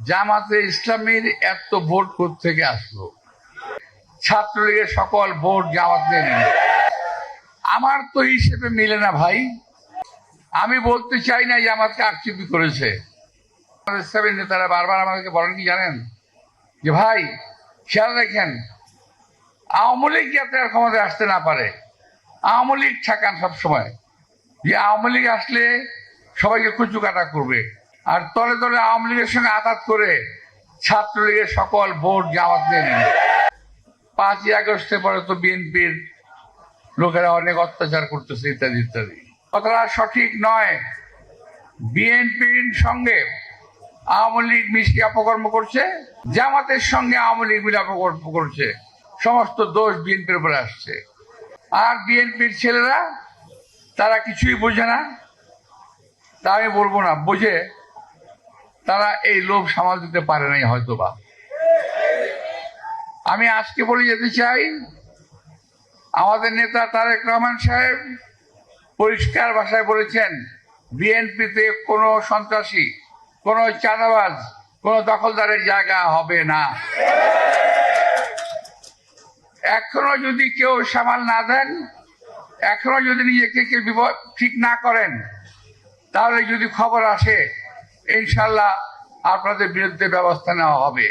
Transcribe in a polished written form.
জামাতে ইসলামীর এত ভোট কোত্থেকে আসলো? ছাত্রলীগের সকল ভোট জামাতে নিল। আমার তো হিসেবে মিলে না ভাই। আমি বলতে চাই না জামাত কারচুপি করেছে। আমাদের সেভেন নেতারা বারবার আমাদেরকে বলেন কি জানেন, যে ভাই খেয়াল রাখেন আওয়ামী লীগ যাতে আর ক্ষমতায় আসতে না পারে। আওয়ামী লীগ ঠেকান সবসময়, যে আওয়ামী লীগ আসলে সবাইকে কুচু কাটা করবে, আর তলে তলে আওয়ামী লীগের সঙ্গে আঘাত করে ছাত্রলীগের সকল ভোট জামাত নিয়ে নিল। 5ই আগস্টের পরে তো বিএনপির লোকেরা অনেক অত্যাচার করতেছে ইত্যাদি ইত্যাদি। কথাটা সঠিক নয়। বিএনপির সঙ্গে আওয়ামী লীগ মিশিয়ে অপকর্ম করছে, জামাতের সঙ্গে আওয়ামী লীগ মিলে অপকর্ম করছে। সমস্ত দোষ বিএনপির উপরে আসছে। আর বিএনপির ছেলেরা তারা কিছুই বোঝে না, তা আমি বলবো না, বোঝে। তারা এই লোভ সামাল দিতে পারে নাই হয়তোবা। আমি আজকে বলে যেতে চাই, আমাদের নেতা তারেক রহমান সাহেব পরিষ্কার ভাষায় বলেছেন, বিএনপিতে কোনো সন্ত্রাসী, কোনো চাঁদাবাজ, কোনো দখলদারের জায়গা হবে না। এখনো যদি কেউ সামাল না দেন, এখনো যদি নিজেকে কেউ ঠিক না করেন, তাহলে যদি খবর আসে ইনশাল্লাহ আপনাদের বিরুদ্ধে ব্যবস্থা নেওয়া হবে।